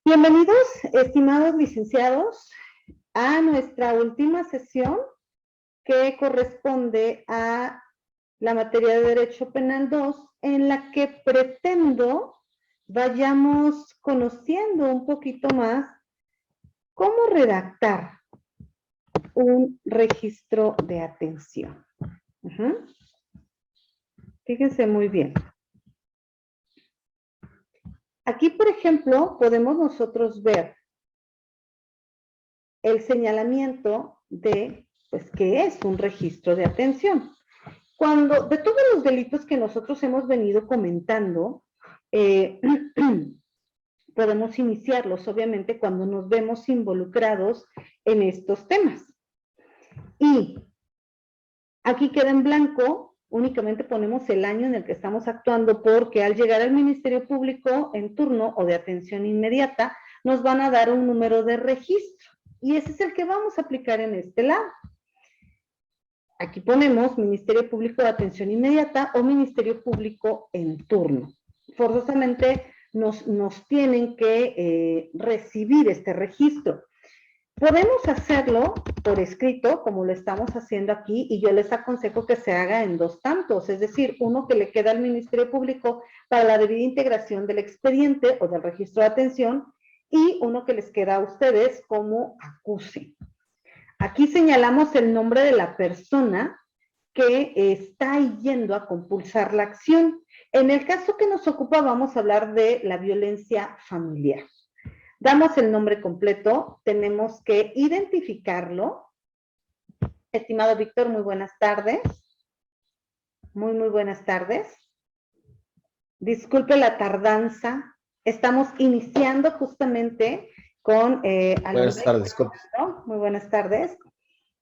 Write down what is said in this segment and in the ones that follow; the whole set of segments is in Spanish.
Bienvenidos, estimados licenciados, a nuestra última sesión que corresponde a la materia de Derecho Penal 2, en la que pretendo vayamos conociendo un poquito más cómo redactar un registro de atención. Fíjense muy bien. Aquí, por ejemplo, podemos nosotros ver el señalamiento de, pues, ¿qué es un registro de atención? Cuando, de todos los delitos que nosotros hemos venido comentando, podemos iniciarlos, obviamente, cuando nos vemos involucrados en estos temas. Y aquí queda en blanco, únicamente ponemos el año en el que estamos actuando, porque al llegar al Ministerio Público en turno o de atención inmediata, nos van a dar un número de registro. Y ese es el que vamos a aplicar en este lado. Aquí ponemos Ministerio Público de Atención Inmediata o Ministerio Público en turno. Forzosamente nos tienen que recibir este registro. Podemos hacerlo por escrito, como lo estamos haciendo aquí, y yo les aconsejo que se haga en dos tantos, es decir, uno que le queda al Ministerio Público para la debida integración del expediente o del registro de atención, y uno que les queda a ustedes como acuse. Aquí señalamos el nombre de la persona que está yendo a compulsar la acción. En el caso que nos ocupa, vamos a hablar de la violencia familiar. Damos el nombre completo, tenemos que identificarlo. Estimado Víctor, muy buenas tardes. Muy buenas tardes. Disculpe la tardanza. Estamos iniciando justamente con... buenas tardes, disculpe. Muy buenas tardes.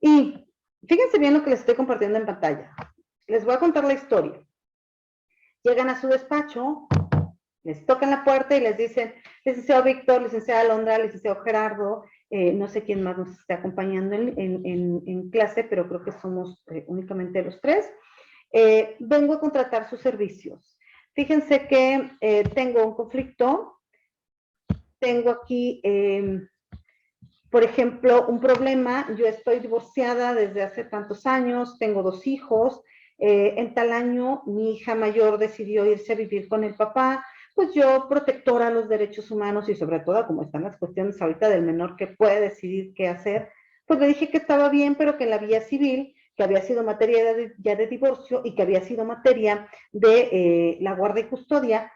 Y fíjense bien lo que les estoy compartiendo en pantalla. Les voy a contar la historia. Llegan a su despacho, les tocan la puerta y les dicen, licenciado Víctor, licenciada Alondra, licenciado Gerardo, no sé quién más nos está acompañando en clase, pero creo que somos únicamente los tres. Vengo a contratar sus servicios. Fíjense que tengo un conflicto, tengo aquí, por ejemplo, un problema. Yo estoy divorciada desde hace tantos años, tengo 2 hijos, en tal año mi hija mayor decidió irse a vivir con el papá. Pues yo, protectora de los derechos humanos y sobre todo como están las cuestiones ahorita del menor que puede decidir qué hacer, pues le dije que estaba bien, pero que en la vía civil, que había sido materia ya de divorcio y que había sido materia de la guardia y custodia,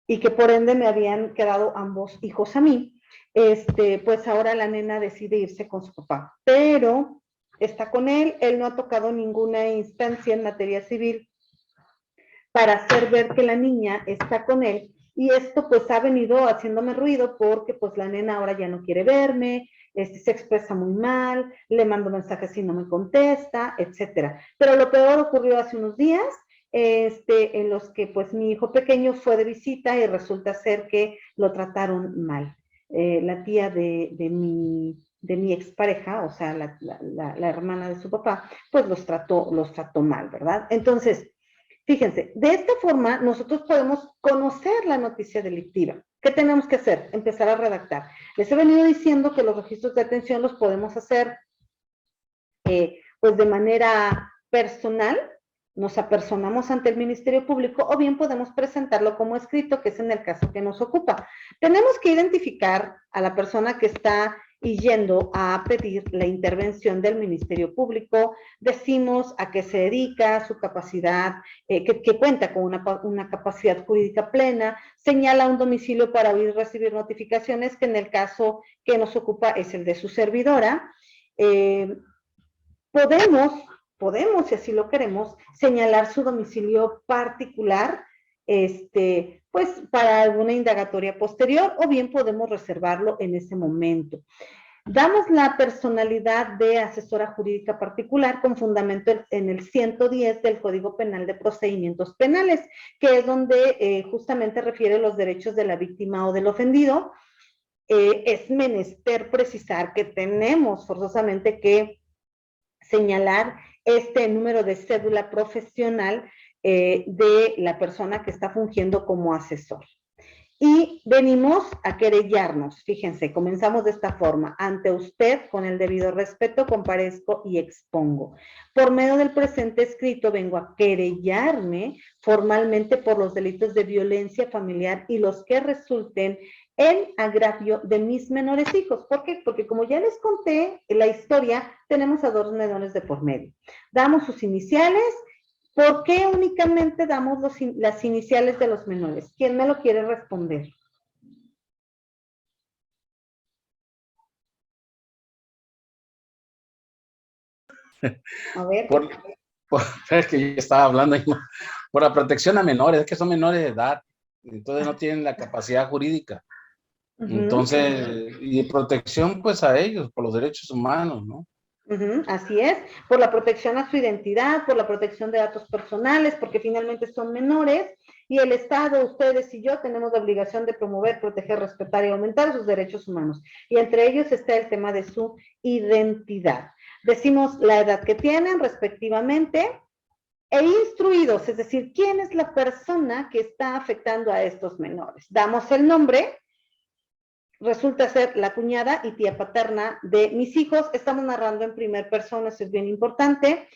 y que por ende me habían quedado ambos hijos a mí. Pues ahora la nena decide irse con su papá, pero está con él no ha tocado ninguna instancia en materia civil para hacer ver que la niña está con él, y esto pues ha venido haciéndome ruido porque pues la nena ahora ya no quiere verme, se expresa muy mal, le mando mensajes y no me contesta, etcétera. Pero lo peor ocurrió hace unos días, en los que pues mi hijo pequeño fue de visita y resulta ser que lo trataron mal. La tía de mi expareja, o sea, la hermana de su papá, pues los trató mal, ¿verdad? Entonces, fíjense, de esta forma nosotros podemos conocer la noticia delictiva. ¿Qué tenemos que hacer? Empezar a redactar. Les he venido diciendo que los registros de atención los podemos hacer pues de manera personal, nos apersonamos ante el Ministerio Público, o bien podemos presentarlo como escrito, que es en el caso que nos ocupa. Tenemos que identificar a la persona que está yendo a pedir la intervención del Ministerio Público, decimos a qué se dedica, su capacidad, que cuenta con una capacidad jurídica plena, señala un domicilio para oír y recibir notificaciones, que en el caso que nos ocupa es el de su servidora. Podemos, si así lo queremos, señalar su domicilio particular, pues para alguna indagatoria posterior, o bien podemos reservarlo en ese momento. Damos la personalidad de asesora jurídica particular con fundamento en el 110 del Código Penal de Procedimientos Penales, que es donde justamente refiere los derechos de la víctima o del ofendido. Es menester precisar que tenemos forzosamente que señalar este número de cédula profesional de la persona que está fungiendo como asesor. Y venimos a querellarnos. Fíjense, comenzamos de esta forma. Ante usted, con el debido respeto, comparezco y expongo. Por medio del presente escrito, vengo a querellarme formalmente por los delitos de violencia familiar y los que resulten en agravio de mis menores hijos. ¿Por qué? Porque como ya les conté en la historia, tenemos a dos menores de por medio. Damos sus iniciales. ¿Por qué únicamente damos las iniciales de los menores? ¿Quién me lo quiere responder? A ver. Es que yo estaba hablando ahí, por la protección a menores, es que son menores de edad, entonces no tienen la capacidad jurídica. Entonces, y protección pues a ellos, por los derechos humanos, ¿no? Así es, por la protección a su identidad, por la protección de datos personales, porque finalmente son menores y el Estado, ustedes y yo, tenemos la obligación de promover, proteger, respetar y aumentar sus derechos humanos. Y entre ellos está el tema de su identidad. Decimos la edad que tienen respectivamente e instruidos, es decir, quién es la persona que está afectando a estos menores. Damos el nombre. Resulta ser la cuñada y tía paterna de mis hijos. Estamos narrando en primera persona, eso es bien importante.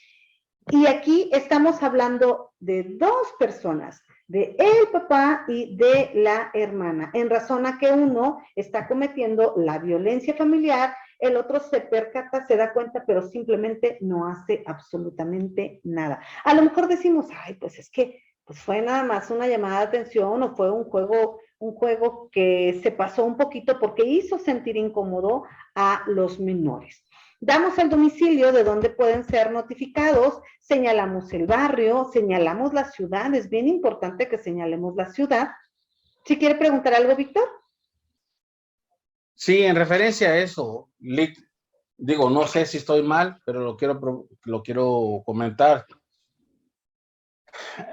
Y aquí estamos hablando de dos personas, de el papá y de la hermana, en razón a que uno está cometiendo la violencia familiar, el otro se percata, se da cuenta, pero simplemente no hace absolutamente nada. A lo mejor decimos, ay, pues es que pues fue nada más una llamada de atención o fue un juego que se pasó un poquito porque hizo sentir incómodo a los menores. Damos el domicilio de donde pueden ser notificados, señalamos el barrio, señalamos la ciudad, es bien importante que señalemos la ciudad. ¿Si quiere preguntar algo, Víctor? Sí, en referencia a eso, digo, no sé si estoy mal, pero lo quiero comentar.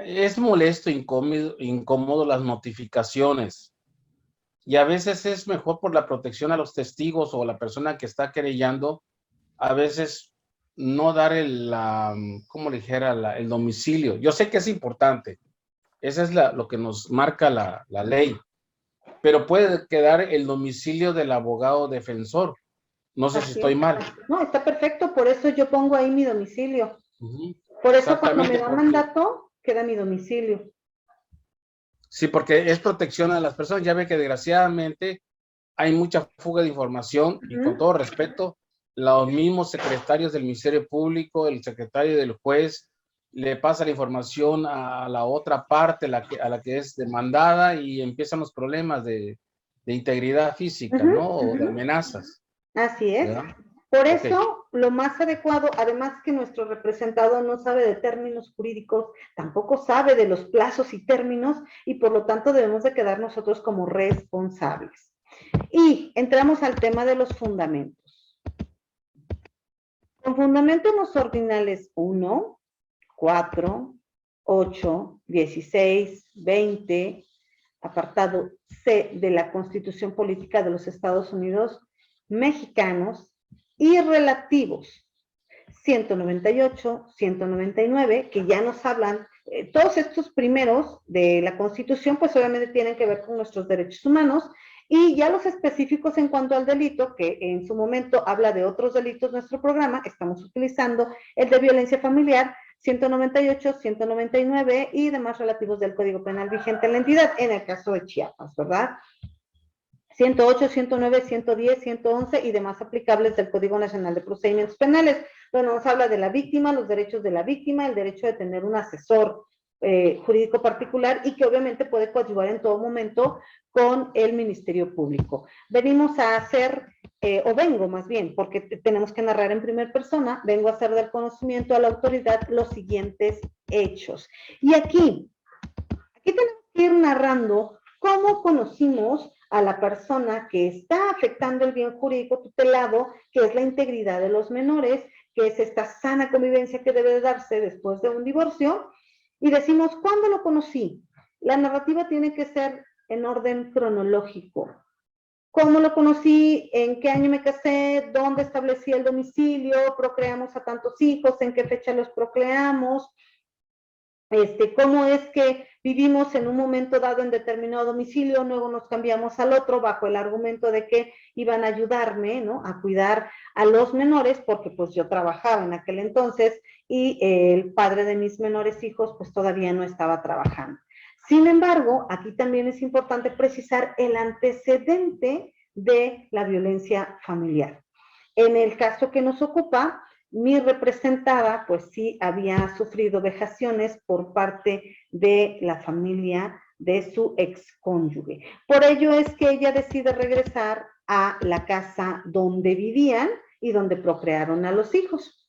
Es molesto, incómodo las notificaciones. Y a veces es mejor por la protección a los testigos o la persona que está querellando, a veces no dar ¿cómo le dijera? El domicilio. Yo sé que es importante, eso es lo que nos marca la ley, pero puede quedar el domicilio del abogado defensor. No sé si Así es. estoy mal. No, está perfecto, por eso yo pongo ahí mi domicilio. Por eso cuando me Exactamente, da mandato, queda mi domicilio. sí, porque es protección a las personas. Ya ve que desgraciadamente hay mucha fuga de información y con todo respeto, los mismos secretarios del Ministerio Público, el secretario del juez, le pasa la información a la otra parte, a la que es demandada y empiezan los problemas de integridad física, ¿no? O de amenazas. Así es. ¿Verdad? Por Ok. eso, lo más adecuado, además que nuestro representado no sabe de términos jurídicos, tampoco sabe de los plazos y términos, y por lo tanto debemos de quedar nosotros como responsables. Y entramos al tema de los fundamentos. Con fundamentos ordinales 1, 4, 8, 16, 20, apartado C de la Constitución Política de los Estados Unidos Mexicanos y relativos 198, 199, que ya nos hablan, todos estos primeros de la Constitución, pues obviamente tienen que ver con nuestros derechos humanos, y ya los específicos en cuanto al delito, que en su momento habla de otros delitos, nuestro programa, estamos utilizando el de violencia familiar, 198, 199 y demás relativos del Código Penal vigente en la entidad, en el caso de Chiapas, ¿verdad? 108, 109, 110, 111 y demás aplicables del Código Nacional de Procedimientos Penales, donde nos habla de la víctima, los derechos de la víctima, el derecho de tener un asesor jurídico particular y que obviamente puede coadyuvar en todo momento con el Ministerio Público. Venimos a hacer, o vengo más bien, porque tenemos que narrar en primera persona, vengo a hacer del conocimiento a la autoridad los siguientes hechos. Y aquí tenemos que ir narrando cómo conocimos a la persona que está afectando el bien jurídico tutelado, que es la integridad de los menores, que es esta sana convivencia que debe darse después de un divorcio, y decimos, ¿cuándo lo conocí? La narrativa tiene que ser en orden cronológico. ¿Cómo lo conocí? ¿En qué año me casé? ¿Dónde establecí el domicilio? ¿Procreamos a tantos hijos? ¿En qué fecha los procreamos? cómo es que vivimos en un momento dado en determinado domicilio, luego nos cambiamos al otro bajo el argumento de que iban a ayudarme, ¿no?, a cuidar a los menores, porque pues yo trabajaba en aquel entonces y el padre de mis menores hijos pues todavía no estaba trabajando. Sin embargo, aquí también es importante precisar el antecedente de la violencia familiar. En el caso que nos ocupa, mi representada, pues sí, había sufrido vejaciones por parte de la familia de su excónyuge. Por ello es que ella decide regresar a la casa donde vivían y donde procrearon a los hijos.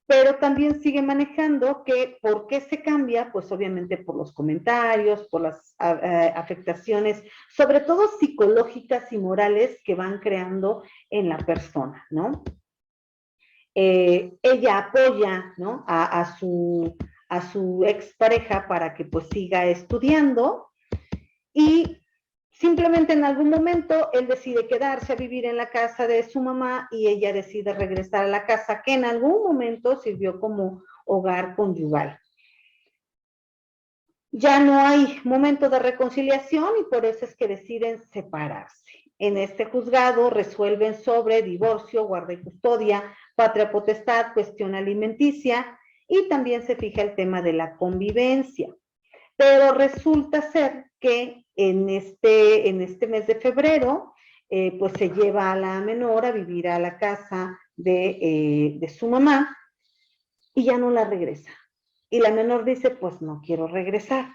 Pero también sigue manejando que por qué se cambia, pues obviamente por los comentarios, por las afectaciones, sobre todo psicológicas y morales que van creando en la persona, ¿no? Ella apoya, ¿no?, a su expareja para que pues siga estudiando y simplemente en algún momento él decide quedarse a vivir en la casa de su mamá y ella decide regresar a la casa que en algún momento sirvió como hogar conyugal. Ya no hay momento de reconciliación y por eso es que deciden separarse. En este juzgado resuelven sobre divorcio, guarda y custodia, patria potestad, cuestión alimenticia y también se fija el tema de la convivencia. Pero resulta ser que en este mes de febrero, pues se lleva a la menor a vivir a la casa de su mamá y ya no la regresa. Y la menor dice, pues no quiero regresar.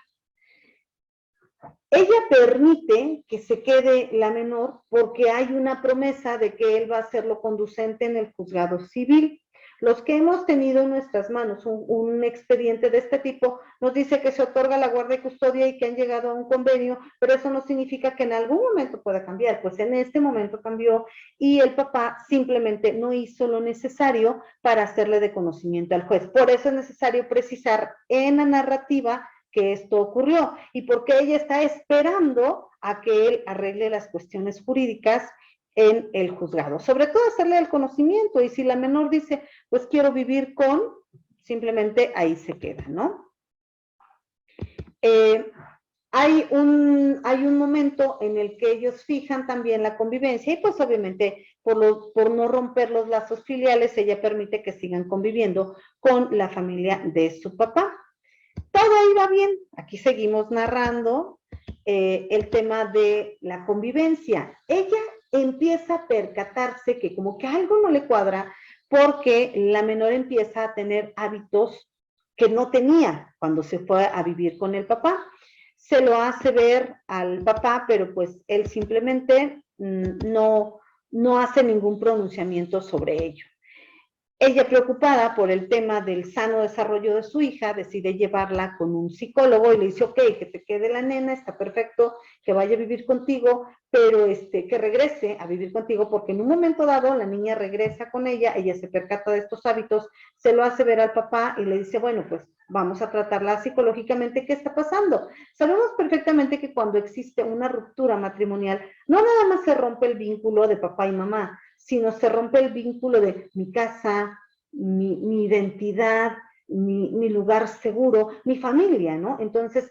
Ella permite que se quede la menor porque hay una promesa de que él va a hacerlo conducente en el juzgado civil. Los que hemos tenido en nuestras manos un expediente de este tipo nos dice que se otorga la guardia y custodia y que han llegado a un convenio, pero eso no significa que en algún momento pueda cambiar, pues en este momento cambió y el papá simplemente no hizo lo necesario para hacerle de conocimiento al juez. Por eso es necesario precisar en la narrativa que esto ocurrió y porque ella está esperando a que él arregle las cuestiones jurídicas en el juzgado. Sobre todo hacerle el conocimiento y si la menor dice, pues quiero vivir con, simplemente ahí se queda, ¿no? Hay un momento en el que ellos fijan también la convivencia y pues obviamente por no romper los lazos filiales, ella permite que sigan conviviendo con la familia de su papá. Todo iba bien, aquí seguimos narrando el tema de la convivencia. Ella empieza a percatarse que como que algo no le cuadra porque la menor empieza a tener hábitos que no tenía cuando se fue a vivir con el papá. Se lo hace ver al papá, pero pues él simplemente no hace ningún pronunciamiento sobre ello. Ella, preocupada por el tema del sano desarrollo de su hija, decide llevarla con un psicólogo y le dice, ok, que te quede la nena, está perfecto, que vaya a vivir contigo, pero que regrese a vivir contigo, porque en un momento dado la niña regresa con ella se percata de estos hábitos, se lo hace ver al papá y le dice, bueno, pues vamos a tratarla psicológicamente, ¿qué está pasando? Sabemos perfectamente que cuando existe una ruptura matrimonial, no nada más se rompe el vínculo de papá y mamá, sino se rompe el vínculo de mi casa, mi identidad, mi lugar seguro, mi familia, ¿no? Entonces,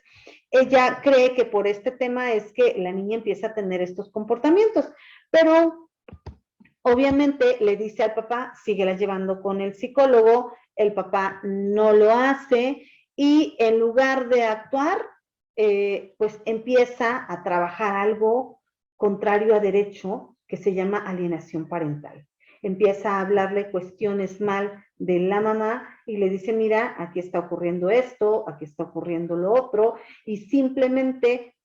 ella cree que por este tema es que la niña empieza a tener estos comportamientos, pero obviamente le dice al papá, síguela llevando con el psicólogo, el papá no lo hace y en lugar de actuar, pues empieza a trabajar algo contrario a derecho que se llama alienación parental. Empieza a hablarle cuestiones mal de la mamá y le dice, mira, aquí está ocurriendo esto, aquí está ocurriendo lo otro, y simplemente,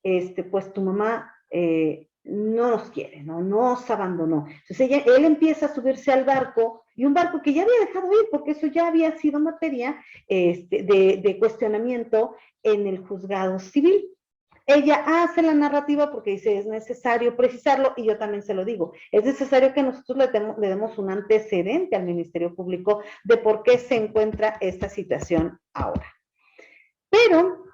pues tu mamá no nos quiere, ¿no? Nos abandonó. Entonces él empieza a subirse al barco, y un barco que ya había dejado ir, porque eso ya había sido materia de cuestionamiento en el juzgado civil. Ella hace la narrativa porque dice, es necesario precisarlo, y yo también se lo digo, es necesario que nosotros le demos un antecedente al Ministerio Público de por qué se encuentra esta situación ahora. Pero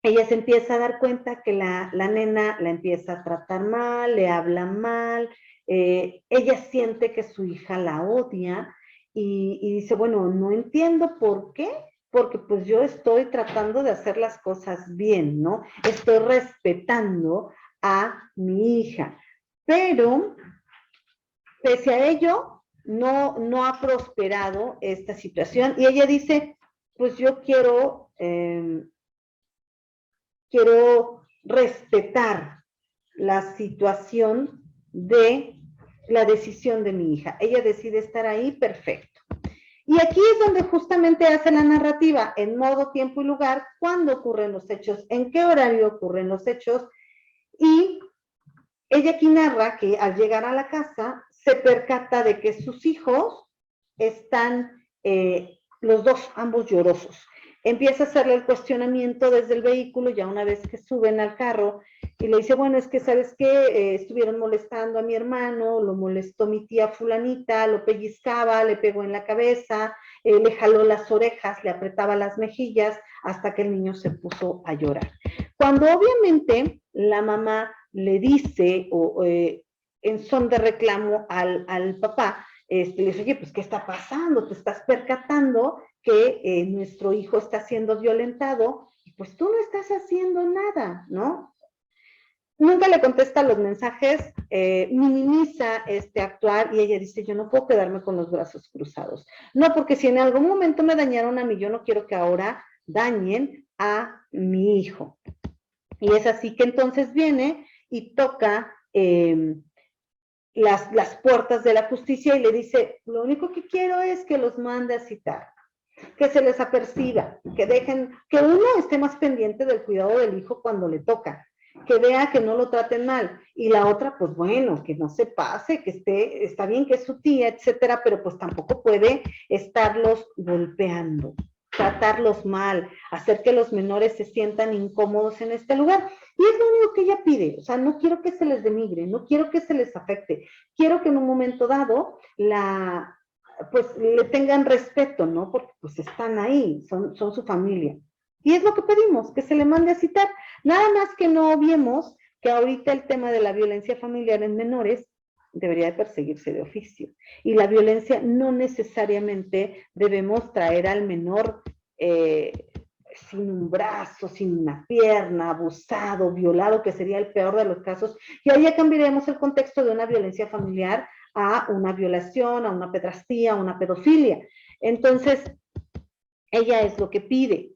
ella se empieza a dar cuenta que la nena la empieza a tratar mal, le habla mal, ella siente que su hija la odia y dice, bueno, no entiendo por qué porque pues yo estoy tratando de hacer las cosas bien, ¿no? Estoy respetando a mi hija, pero pese a ello, no ha prosperado esta situación y ella dice, pues yo quiero respetar la situación de la decisión de mi hija. Ella decide estar ahí, perfecto. Y aquí es donde justamente hace la narrativa, en modo, tiempo y lugar, cuándo ocurren los hechos, en qué horario ocurren los hechos, y ella aquí narra que al llegar a la casa se percata de que sus hijos están los dos, ambos llorosos. Empieza a hacerle el cuestionamiento desde el vehículo, ya una vez que suben al carro, y le dice, bueno, es que sabes qué, estuvieron molestando a mi hermano, lo molestó mi tía fulanita, lo pellizcaba, le pegó en la cabeza, le jaló las orejas, le apretaba las mejillas, hasta que el niño se puso a llorar. Cuando obviamente la mamá le dice, en son de reclamo al papá, le dice, oye, pues, ¿qué está pasando? ¿Te estás percatando que nuestro hijo está siendo violentado? Y pues tú no estás haciendo nada, ¿no? Nunca le contesta los mensajes, minimiza este actuar y ella dice, yo no puedo quedarme con los brazos cruzados. No, porque si en algún momento me dañaron a mí, yo no quiero que ahora dañen a mi hijo. Y es así que entonces viene y toca las puertas de la justicia y le dice, lo único que quiero es que los mande a citar, que se les aperciba, que dejen, que uno esté más pendiente del cuidado del hijo cuando le toca, que vea que no lo traten mal, y la otra, pues bueno, que no se pase, que está bien que es su tía, etcétera, pero pues tampoco puede estarlos golpeando, tratarlos mal, hacer que los menores se sientan incómodos en este lugar. Y es lo único que ella pide, o sea, no quiero que se les denigre, no quiero que se les afecte, quiero que en un momento dado pues le tengan respeto, ¿no? Porque pues están ahí, son su familia. Y es lo que pedimos, que se le mande a citar. Nada más que no obviemos que ahorita el tema de la violencia familiar en menores debería de perseguirse de oficio. Y la violencia no necesariamente debemos traer al menor sin un brazo, sin una pierna, abusado, violado, que sería el peor de los casos. Y ahí ya cambiaremos el contexto de una violencia familiar a una violación, a una pedrastía, a una pedofilia. Entonces, ella es lo que pide.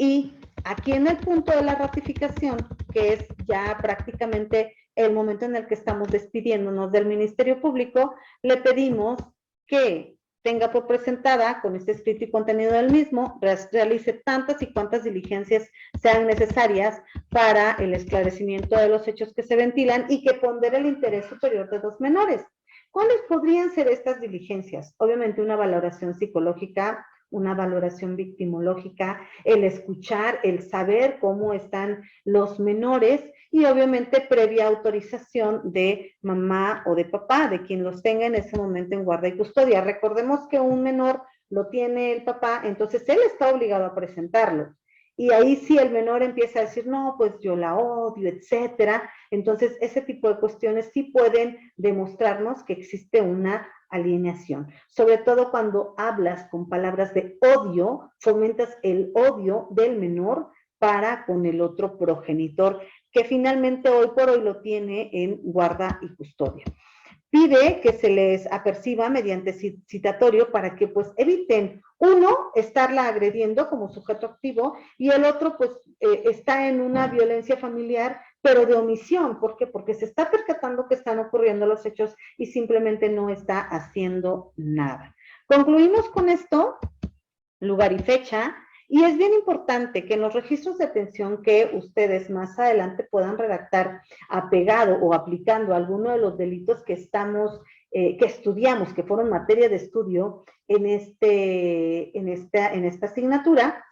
Y aquí en el punto de la ratificación, que es ya prácticamente el momento en el que estamos despidiéndonos del Ministerio Público, le pedimos que tenga por presentada, con este escrito y contenido del mismo, realice tantas y cuantas diligencias sean necesarias para el esclarecimiento de los hechos que se ventilan y que pondere el interés superior de los menores. ¿Cuáles podrían ser estas diligencias? Obviamente una valoración psicológica, una valoración victimológica, el escuchar, el saber cómo están los menores y obviamente previa autorización de mamá o de papá, de quien los tenga en ese momento en guarda y custodia. Recordemos que un menor lo tiene el papá, entonces él está obligado a presentarlo. Y ahí sí el menor empieza a decir, no, pues yo la odio, etcétera. Entonces ese tipo de cuestiones sí pueden demostrarnos que existe una alienación. Sobre todo cuando hablas con palabras de odio, fomentas el odio del menor para con el otro progenitor, que finalmente hoy por hoy lo tiene en guarda y custodia. Pide que se les aperciba mediante citatorio para que pues eviten, uno, estarla agrediendo como sujeto activo y el otro pues está en una violencia familiar pero de omisión. ¿Por qué? Porque se está percatando que están ocurriendo los hechos y simplemente no está haciendo nada. Concluimos con esto, lugar y fecha, y es bien importante que en los registros de atención que ustedes más adelante puedan redactar apegado o aplicando alguno de los delitos que que estudiamos, que fueron materia de estudio en esta asignatura,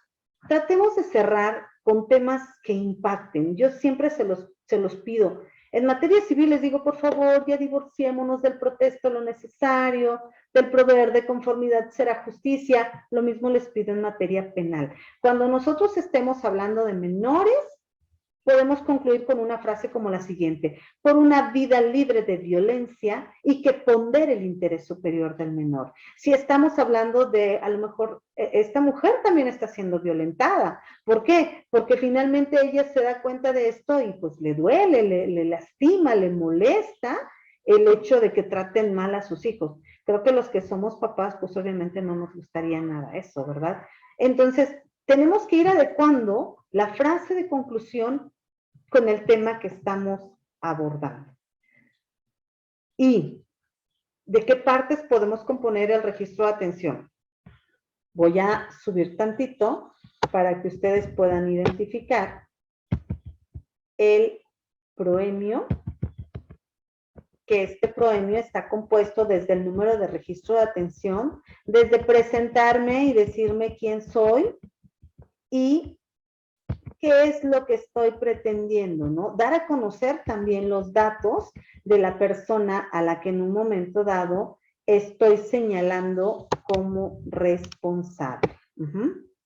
tratemos de cerrar con temas que impacten. Yo siempre se los pido. En materia civil les digo, por favor, ya divorciémonos del protesto lo necesario, del proveer de conformidad será justicia. Lo mismo les pido en materia penal. Cuando nosotros estemos hablando de menores, podemos concluir con una frase como la siguiente: por una vida libre de violencia y que pondere el interés superior del menor. Si estamos hablando de, a lo mejor, esta mujer también está siendo violentada. ¿Por qué? Porque finalmente ella se da cuenta de esto y pues le duele, le lastima, le molesta el hecho de que traten mal a sus hijos. Creo que los que somos papás, pues obviamente no nos gustaría nada eso, ¿verdad? Entonces, tenemos que ir adecuando la frase de conclusión con el tema que estamos abordando. ¿Y de qué partes podemos componer el registro de atención? Voy a subir tantito para que ustedes puedan identificar el proemio, que este proemio está compuesto desde el número de registro de atención, desde presentarme y decirme quién soy y qué es lo que estoy pretendiendo, ¿no? Dar a conocer también los datos de la persona a la que en un momento dado estoy señalando como responsable.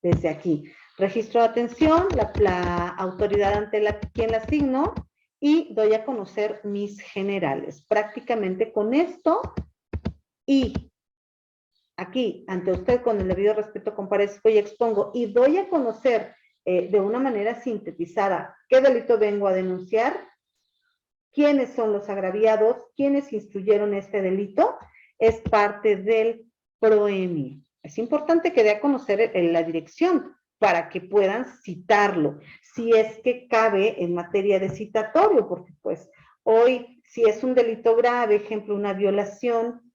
Desde aquí, registro de atención, la autoridad ante quien la asigno, y doy a conocer mis generales. Prácticamente con esto, y aquí, ante usted, con el debido respeto, comparezco y expongo, y doy a conocer de una manera sintetizada qué delito vengo a denunciar, quiénes son los agraviados, quiénes instruyeron este delito, es parte del proemio. Es importante que dé a conocer la dirección para que puedan citarlo, si es que cabe en materia de citatorio, porque pues hoy, si es un delito grave, ejemplo, una violación,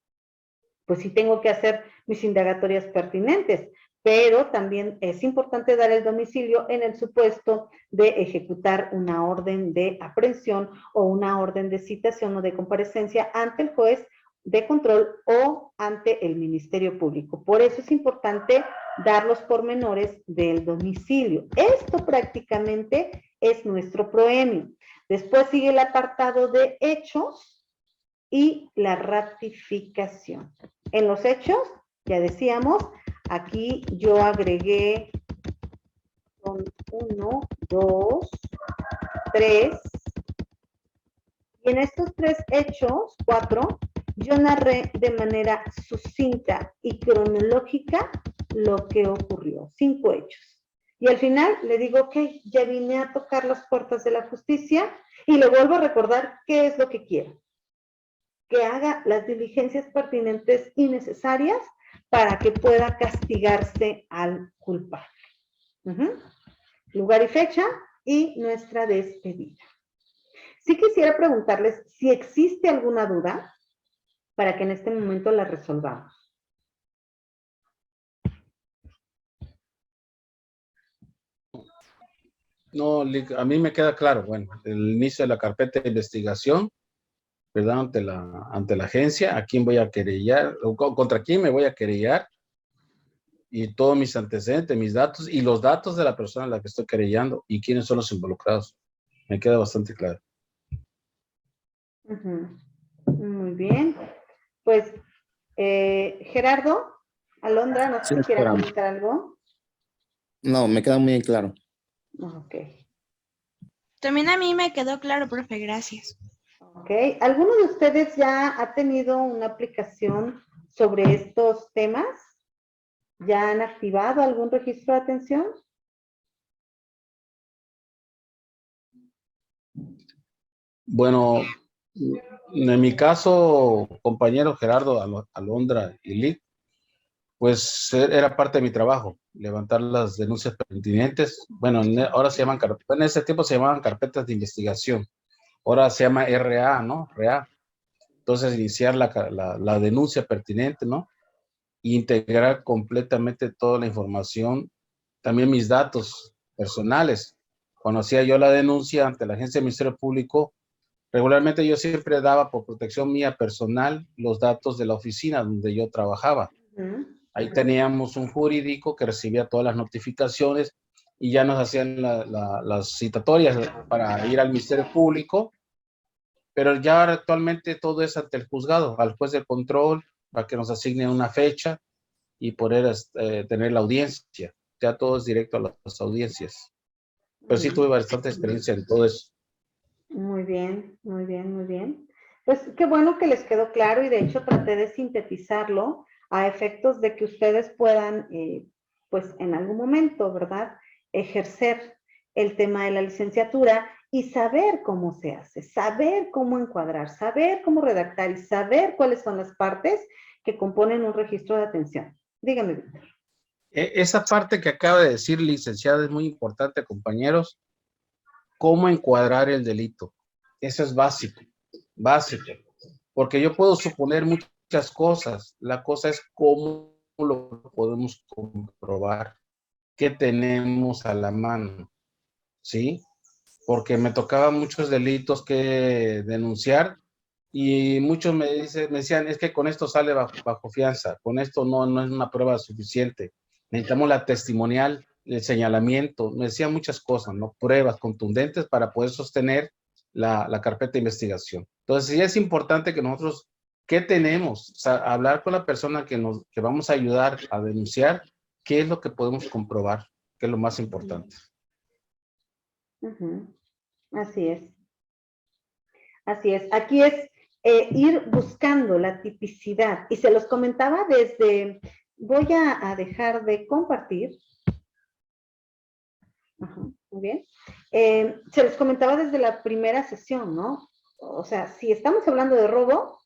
pues sí tengo que hacer mis indagatorias pertinentes, pero también es importante dar el domicilio en el supuesto de ejecutar una orden de aprehensión o una orden de citación o de comparecencia ante el juez de control o ante el Ministerio Público. Por eso es importante dar los pormenores del domicilio. Esto prácticamente es nuestro proemio. Después sigue el apartado de hechos y la ratificación. En los hechos, ya decíamos, aquí yo agregué son 1, 2, 3. Y en estos 3 hechos, 4, yo narré de manera sucinta y cronológica lo que ocurrió. 5 hechos. Y al final le digo, ok, ya vine a tocar las puertas de la justicia y le vuelvo a recordar qué es lo que quiero. Que haga las diligencias pertinentes y necesarias para que pueda castigarse al culpable. Lugar y fecha y nuestra despedida. Sí quisiera preguntarles si existe alguna duda para que en este momento la resolvamos. No, a mí me queda claro, bueno, el inicio de la carpeta de investigación, ¿verdad? Ante la agencia, ¿a quién voy a querellar? O ¿contra quién me voy a querellar? Y todos mis antecedentes, mis datos y los datos de la persona a la que estoy querellando y quiénes son los involucrados. Me queda bastante claro. Muy bien. Pues, Gerardo, Alondra, no sé si quieren comentar algo. No, me queda muy claro. Ok. También a mí me quedó claro, profe, gracias. Ok. ¿Alguno de ustedes ya ha tenido una aplicación sobre estos temas? ¿Ya han activado algún registro de atención? Bueno, en mi caso, compañero Gerardo, Alondra y Lick, pues era parte de mi trabajo, levantar las denuncias pertinentes. Bueno, ahora se llaman, en ese tiempo se llamaban carpetas de investigación. Ahora se llama RA, ¿no? RA. Entonces, iniciar la denuncia pertinente, ¿no? E integrar completamente toda la información, también mis datos personales. Cuando hacía yo la denuncia ante la Agencia del Ministerio Público, regularmente yo siempre daba por protección mía personal los datos de la oficina donde yo trabajaba. Ahí teníamos un jurídico que recibía todas las notificaciones y ya nos hacían las citatorias para ir al Ministerio Público, pero ya actualmente todo es ante el juzgado, al juez de control, para que nos asigne una fecha y poder tener la audiencia. Ya todo es directo a las audiencias. pero sí tuve bastante experiencia en todo eso. Muy bien, muy bien, muy bien. Pues qué bueno que les quedó claro y de hecho traté de sintetizarlo a efectos de que ustedes puedan, pues en algún momento, ¿verdad?, ejercer el tema de la licenciatura y saber cómo se hace, saber cómo encuadrar, saber cómo redactar y saber cuáles son las partes que componen un registro de atención. Dígame, Víctor. Esa parte que acaba de decir, licenciada, es muy importante, compañeros. ¿Cómo encuadrar el delito? Eso es básico, básico. Porque yo puedo suponer muchas cosas. La cosa es cómo lo podemos comprobar, qué tenemos a la mano, ¿sí? Porque me tocaban muchos delitos que denunciar y muchos me decían, es que con esto sale bajo fianza, con esto no es una prueba suficiente. Necesitamos la testimonial, el señalamiento, me decían muchas cosas, ¿no? Pruebas contundentes para poder sostener la carpeta de investigación. Entonces, sí es importante que nosotros, ¿qué tenemos? O sea, hablar con la persona que vamos a ayudar a denunciar, ¿qué es lo que podemos comprobar? ¿Qué es lo más importante? Uh-huh. Así es. Así es. Aquí es ir buscando la tipicidad. Y se los comentaba desde, voy a dejar de compartir. Ajá, muy bien. Se los comentaba desde la primera sesión, ¿no? O sea, si estamos hablando de robo,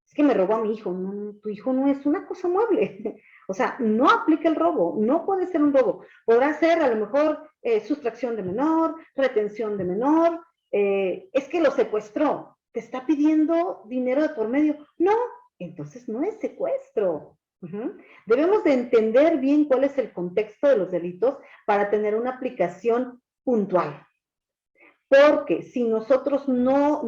es que me robó a mi hijo. No, tu hijo no es una cosa mueble. O sea, no aplica el robo, no puede ser un robo. Podrá ser a lo mejor sustracción de menor, retención de menor, es que lo secuestró, te está pidiendo dinero de por medio. No, entonces no es secuestro. Debemos de entender bien cuál es el contexto de los delitos para tener una aplicación puntual. Porque si nosotros no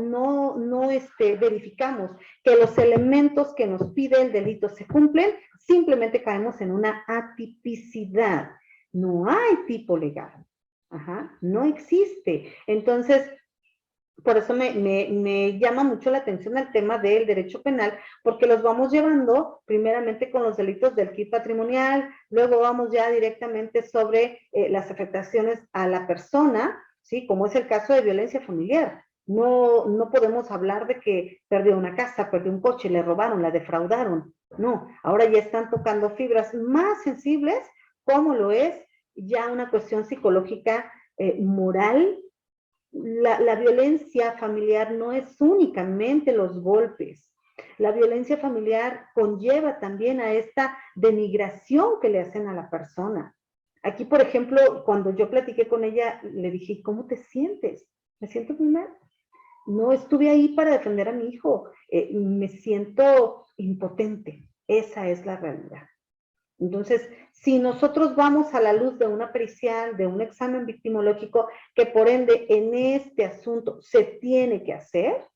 verificamos que los elementos que nos pide el delito se cumplen, simplemente caemos en una atipicidad. No hay tipo legal. Ajá, no existe. Entonces, por eso me llama mucho la atención el tema del derecho penal, porque los vamos llevando primeramente con los delitos del kit patrimonial, luego vamos ya directamente sobre las afectaciones a la persona, ¿sí? Como es el caso de violencia familiar. No podemos hablar de que perdió una casa, perdió un coche, le robaron, la defraudaron. No, ahora ya están tocando fibras más sensibles, como lo es ya una cuestión psicológica, moral. La violencia familiar no es únicamente los golpes. La violencia familiar conlleva también a esta denigración que le hacen a la persona. Aquí, por ejemplo, cuando yo platiqué con ella, le dije, ¿cómo te sientes? Me siento muy mal. No estuve ahí para defender a mi hijo. Me siento impotente. Esa es la realidad. Entonces, si nosotros vamos a la luz de una pericial, de un examen victimológico, que por ende en este asunto se tiene que hacer,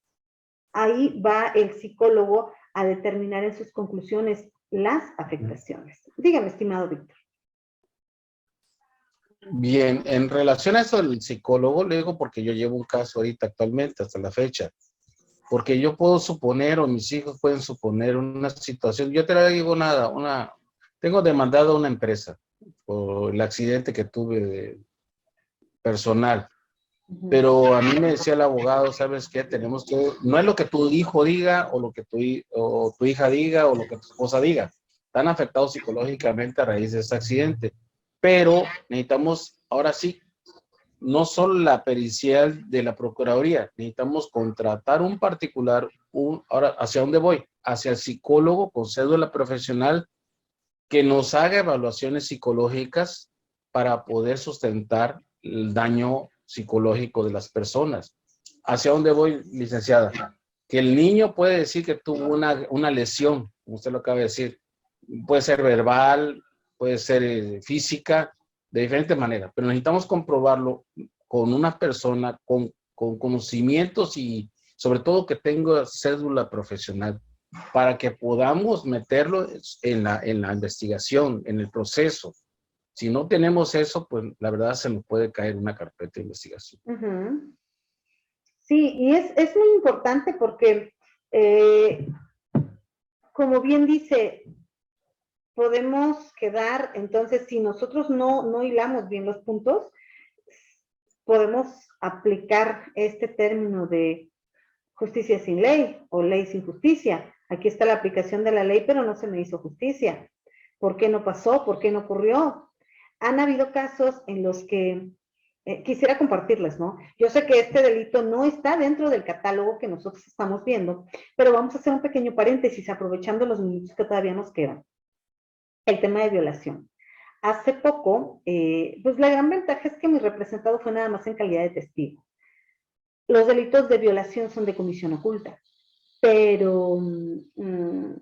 ahí va el psicólogo a determinar en sus conclusiones las afectaciones. Dígame, estimado Víctor. Bien, en relación a eso del psicólogo, le digo porque yo llevo un caso ahorita actualmente, hasta la fecha, porque yo puedo suponer, o mis hijos pueden suponer una situación, yo te la digo nada, tengo demandado a una empresa por el accidente que tuve personal, pero a mí me decía el abogado, ¿sabes qué? Tenemos que, no es lo que tu hijo diga, o lo que tu hija diga, o lo que tu esposa diga, están afectados psicológicamente a raíz de ese accidente, pero necesitamos, ahora sí, no solo la pericial de la Procuraduría, necesitamos contratar un particular, ahora, ¿hacia dónde voy? Hacia el psicólogo con cédula profesional que nos haga evaluaciones psicológicas para poder sustentar el daño psicológico de las personas. ¿Hacia dónde voy, licenciada? Que el niño puede decir que tuvo una lesión, como usted lo acaba de decir, puede ser verbal, puede ser física, de diferentes maneras, pero necesitamos comprobarlo con una persona con conocimientos y sobre todo que tenga cédula profesional para que podamos meterlo en la investigación, en el proceso. Si no tenemos eso, pues la verdad se nos puede caer una carpeta de investigación. Sí, y es muy importante porque, como bien dice, podemos quedar, entonces, si nosotros no hilamos bien los puntos, podemos aplicar este término de justicia sin ley o ley sin justicia. Aquí está la aplicación de la ley, pero no se me hizo justicia. ¿Por qué no pasó? ¿Por qué no ocurrió? Han habido casos en los que quisiera compartirles, ¿no? Yo sé que este delito no está dentro del catálogo que nosotros estamos viendo, pero vamos a hacer un pequeño paréntesis aprovechando los minutos que todavía nos quedan. El tema de violación. Hace poco, pues la gran ventaja es que mi representado fue nada más en calidad de testigo. Los delitos de violación son de comisión oculta, pero en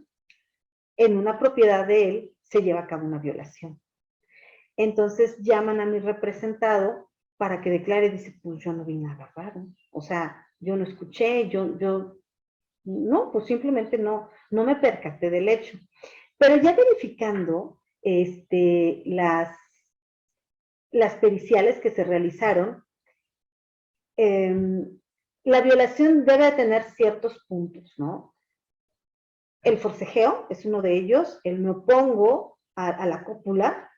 una propiedad de él se lleva a cabo una violación. Entonces llaman a mi representado para que declare, dice, pues yo no vi nada raro, o sea, yo no escuché, no, pues simplemente no me percaté del hecho. Pero ya verificando las periciales que se realizaron, la violación debe tener ciertos puntos, ¿no? El forcejeo es uno de ellos, el me opongo a la cópula,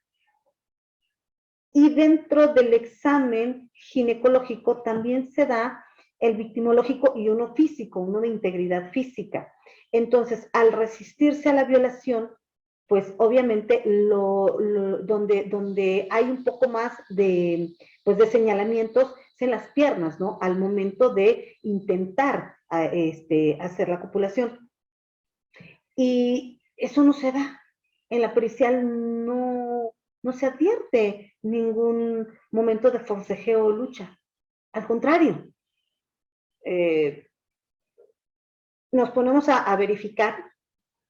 y dentro del examen ginecológico también se da el victimológico y uno físico, uno de integridad física. Entonces, al resistirse a la violación, pues obviamente donde hay un poco más de señalamientos es en las piernas, ¿no? Al momento de intentar hacer la copulación. Y eso no se da. En la pericial no se advierte ningún momento de forcejeo o lucha. Al contrario, nos ponemos a verificar,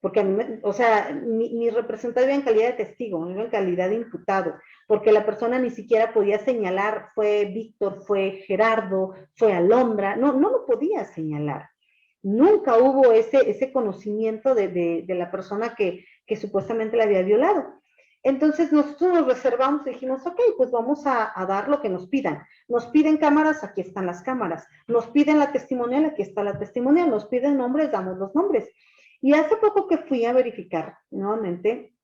porque a mí, o sea, mi representante iba en calidad de testigo, no iba en calidad de imputado, porque la persona ni siquiera podía señalar, fue Víctor, fue Gerardo, fue Alondra, no lo podía señalar. Nunca hubo ese conocimiento de la persona que supuestamente la había violado. Entonces nosotros nos reservamos y dijimos, ok, pues vamos a dar lo que nos pidan. Nos piden cámaras, aquí están las cámaras. Nos piden la testimonial, aquí está la testimonial. Nos piden nombres, damos los nombres. Y hace poco que fui a verificar nuevamente,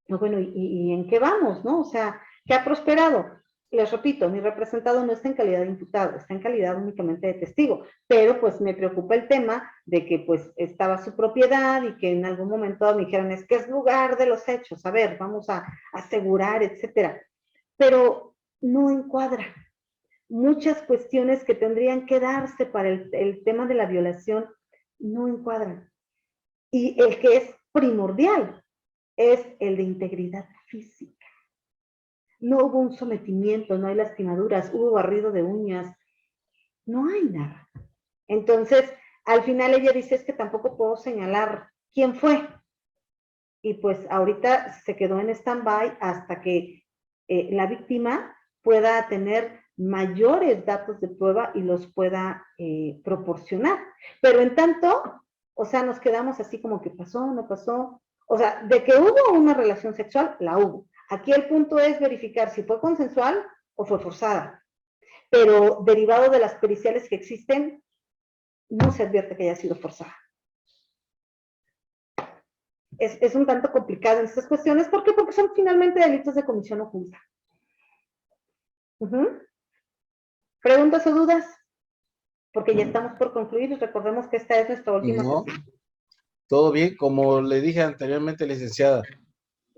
bueno, ¿y en qué vamos, no? O sea, ¿qué ha prosperado? Les repito, mi representado no está en calidad de imputado, está en calidad únicamente de testigo, pero pues me preocupa el tema de que pues estaba su propiedad y que en algún momento me dijeron, es que es lugar de los hechos, a ver, vamos a asegurar, etcétera. Pero no encuadra. Muchas cuestiones que tendrían que darse para el tema de la violación no encuadran. Y el que es primordial es el de integridad física. No hubo un sometimiento, no hay lastimaduras, hubo barrido de uñas, no hay nada. Entonces, al final ella dice, es que tampoco puedo señalar quién fue. Y pues ahorita se quedó en stand-by hasta que la víctima pueda tener mayores datos de prueba y los pueda proporcionar. Pero en tanto, o sea, nos quedamos así como que pasó, no pasó. O sea, de que hubo una relación sexual, la hubo. Aquí el punto es verificar si fue consensual o fue forzada. Pero derivado de las periciales que existen, no se advierte que haya sido forzada. Es un tanto complicado en estas cuestiones. ¿Por qué? Porque son finalmente delitos de comisión oculta. ¿Preguntas o dudas? Porque ya estamos por concluir y recordemos que esta es nuestra última sesión. Todo bien, como le dije anteriormente, licenciada,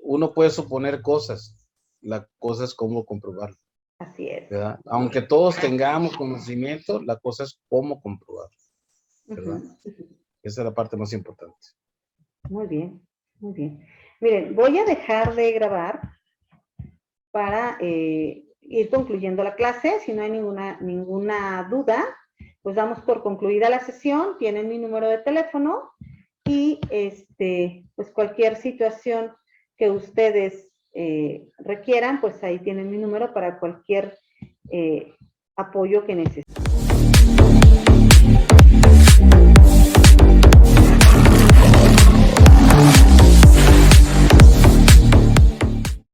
uno puede suponer cosas, la cosa es cómo comprobarlo. Así es. ¿Verdad? Aunque todos tengamos conocimiento, la cosa es cómo comprobarlo, ¿verdad? Esa es la parte más importante. Muy bien, muy bien. Miren, voy a dejar de grabar para ir concluyendo la clase. Si no hay ninguna duda, pues damos por concluida la sesión. Tienen mi número de teléfono y pues cualquier situación que ustedes requieran, pues ahí tienen mi número para cualquier apoyo que necesiten.